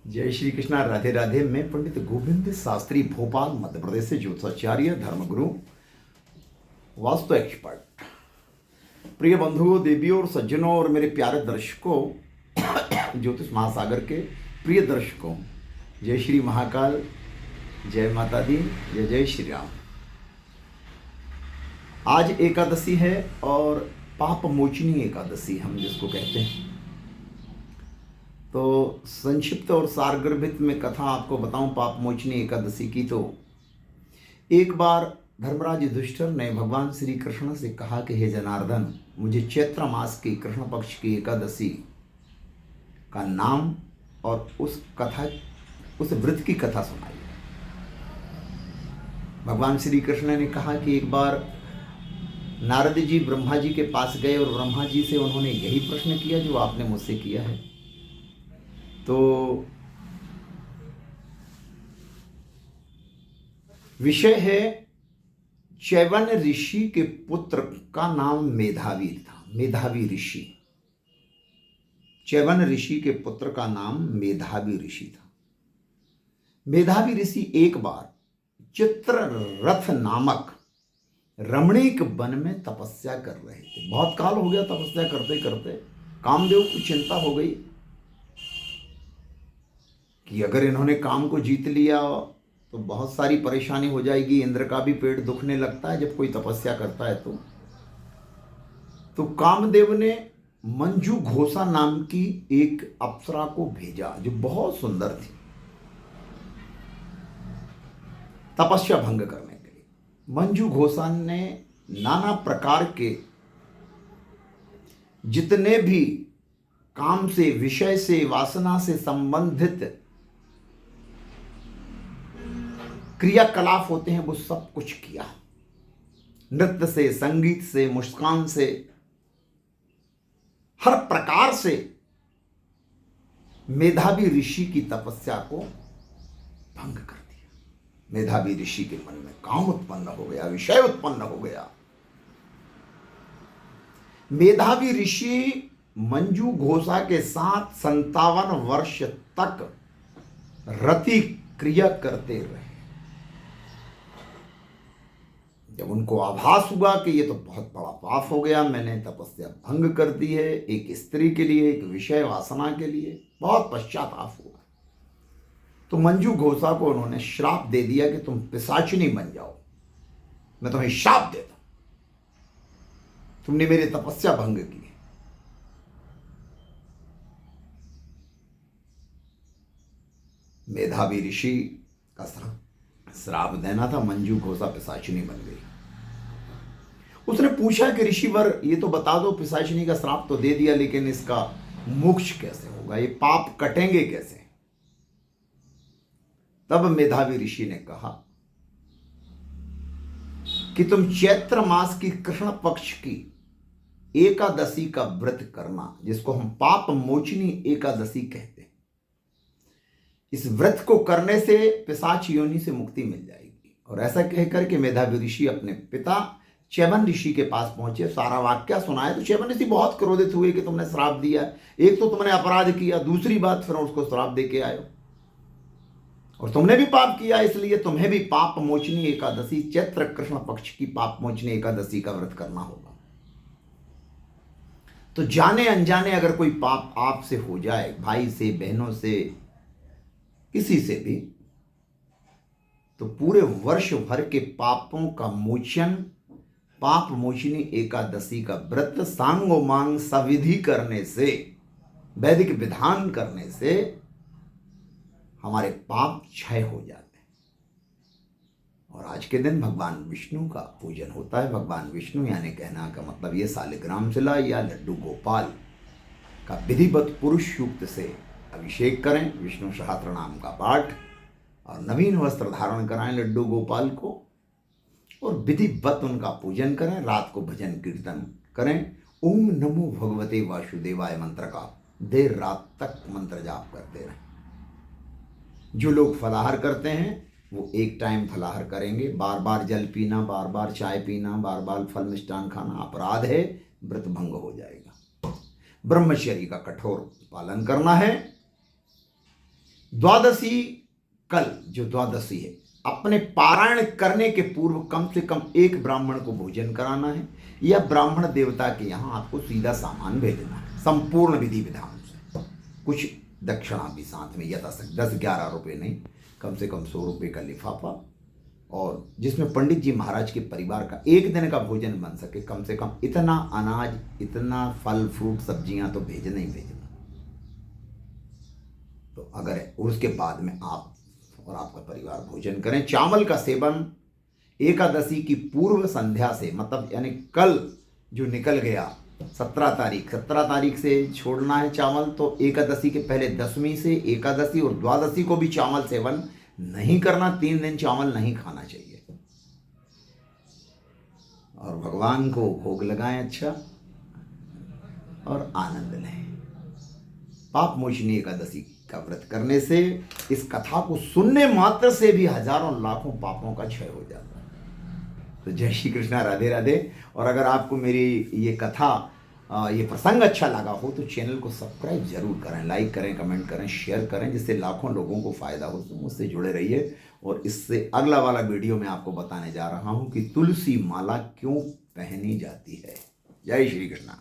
जय श्री कृष्णा, राधे राधे। मैं पंडित गोविंद शास्त्री, भोपाल मध्य प्रदेश से ज्योतिषाचार्य, धर्मगुरु, वास्तु एक्सपर्ट। प्रिय बंधुओं, देवियों और सज्जनों और मेरे प्यारे दर्शकों, ज्योतिष महासागर के प्रिय दर्शकों, जय श्री महाकाल, जय माता दी, जय जय श्री राम। आज एकादशी है और पाप मोचनी एकादशी हम जिसको कहते हैं। तो संक्षिप्त और सारगर्भित में कथा आपको बताऊं पाप मोचनी एकादशी की। तो एक बार धर्मराज युधिष्ठिर ने भगवान श्री कृष्ण से कहा कि हे जनार्दन, मुझे चैत्र मास की कृष्ण पक्ष की एकादशी का नाम और उस व्रत की कथा सुनाइए। भगवान श्री कृष्ण ने कहा कि एक बार नारद जी ब्रह्मा जी के पास गए और ब्रह्मा जी से उन्होंने यही प्रश्न किया जो आपने मुझसे किया है। तो विषय है, च्यवन ऋषि के पुत्र का नाम मेधावी था। मेधावी ऋषि, च्यवन ऋषि के पुत्र का नाम मेधावी ऋषि था। मेधावी ऋषि एक बार चित्ररथ नामक रमणीक वन में तपस्या कर रहे थे। बहुत काल हो गया तपस्या करते करते। कामदेव को चिंता हो गई कि अगर इन्होंने काम को जीत लिया तो बहुत सारी परेशानी हो जाएगी। इंद्र का भी पेट दुखने लगता है जब कोई तपस्या करता है। तो कामदेव ने मंजू घोषा नाम की एक अप्सरा को भेजा जो बहुत सुंदर थी, तपस्या भंग करने के लिए। मंजू घोषा ने नाना प्रकार के जितने भी काम से, विषय से, वासना से संबंधित क्रियाकलाप होते हैं वो सब कुछ किया। नृत्य से, संगीत से, मुस्कान से, हर प्रकार से मेधावी ऋषि की तपस्या को भंग कर दिया। मेधावी ऋषि के मन में काम उत्पन्न हो गया, विषय उत्पन्न हो गया। मेधावी ऋषि मंजू घोषा के साथ 57 वर्ष तक रति क्रिया करते रहे। जब उनको आभास हुआ कि ये तो बहुत बड़ा पाप हो गया, मैंने तपस्या भंग कर दी है एक स्त्री के लिए, एक विषय वासना के लिए, बहुत पश्चाताप हुआ। तो मंजू घोषा को उन्होंने श्राप दे दिया कि तुम पिशाचिनी बन जाओ, मैं तुम्हें श्राप देता हूं, तुमने मेरी तपस्या भंग की। मेधावी ऋषि का श्राप देना था, मंजू घोषा पिशाचिनी बन गई। उसने पूछा कि ऋषिवर, ये तो बता दो, पिशाचिनी का श्राप तो दे दिया, लेकिन इसका मोक्ष कैसे होगा, ये पाप कटेंगे कैसे? तब मेधावी ऋषि ने कहा कि तुम चैत्र मास की कृष्ण पक्ष की एकादशी का व्रत करना, जिसको हम पाप मोचनी एकादशी कहते हैं। इस व्रत को करने से पिशाच योनि से मुक्ति मिल जाएगी। और ऐसा कहकर के मेधावी ऋषि अपने पिता च्यवन ऋषि के पास पहुंचे, सारा वाक्य सुनाया। तो च्यवन ऋषि बहुत क्रोधित हुए कि तुमने श्राप दिया, एक तो तुमने अपराध किया, दूसरी बात फिर उसको श्राप दे के आयो, और तुमने भी पाप किया, इसलिए तुम्हें भी पाप मोचनी एकादशी, चैत्र कृष्ण पक्ष की पाप मोचनी एकादशी का व्रत करना होगा। तो जाने अनजाने अगर कोई पाप आपसे हो जाए, भाई से, बहनों से, किसी से भी, तो पूरे वर्ष भर के पापों का मोचन पाप मोचनी एकादशी का व्रत सांगोमांग सविधि करने से, वैदिक विधान करने से हमारे पाप क्षय हो जाते हैं। और आज के दिन भगवान विष्णु का पूजन होता है। भगवान विष्णु यानी कहना का मतलब ये शालिग्राम शिला या लड्डू गोपाल का विधिवत पुरुष युक्त से अभिषेक करें, विष्णु सहस्त्र नाम का पाठ, और नवीन वस्त्र धारण कराएं लड्डू गोपाल को, और विधिवत उनका पूजन करें। रात को भजन कीर्तन करें, ओम नमो भगवते वासुदेवाय मंत्र का देर रात तक मंत्र जाप करते रहें। जो लोग फलाहार करते हैं वो एक टाइम फलाहार करेंगे। बार बार जल पीना, बार बार चाय पीना, बार बार फल मिष्टान खाना अपराध है, व्रत भंग हो जाएगा। ब्रह्मचर्य का कठोर पालन करना है। द्वादशी कल जो द्वादशी है, अपने पारायण करने के पूर्व कम से कम एक ब्राह्मण को भोजन कराना है, या ब्राह्मण देवता के यहाँ आपको सीधा सामान भेजना है संपूर्ण विधि विधान से। कुछ दक्षिणा भी साथ में यथाशक्ति 10-11 रुपये नहीं, कम से कम 100 रुपये का लिफाफा, और जिसमें पंडित जी महाराज के परिवार का एक दिन का भोजन बन सके। कम से कम इतना अनाज, इतना फल फ्रूट सब्जियां तो भेजना ही भेजना। तो अगर उसके बाद में आप और आपका परिवार भोजन करें। चावल का सेवन एकादशी की पूर्व संध्या से, मतलब यानी कल जो निकल गया 17 तारीख से छोड़ना है चावल, तो एकादशी के पहले 10वीं से एकादशी और द्वादशी को भी चावल सेवन नहीं करना। 3 दिन चावल नहीं खाना चाहिए, और भगवान को भोग लगाएं अच्छा, और आनंद लें। पाप मोचनी एकादशी का व्रत करने से, इस कथा को सुनने मात्र से भी हजारों लाखों पापों का क्षय हो जाता है। तो जय श्री कृष्णा, राधे राधे। और अगर आपको मेरी ये कथा, ये प्रसंग अच्छा लगा हो तो चैनल को सब्सक्राइब जरूर करें, लाइक करें, कमेंट करें, शेयर करें, जिससे लाखों लोगों को फायदा हो। तो मुझसे जुड़े रहिए। और इससे अगला वाला वीडियो में आपको बताने जा रहा हूं कि तुलसी माला क्यों पहनी जाती है। जय श्री कृष्णा।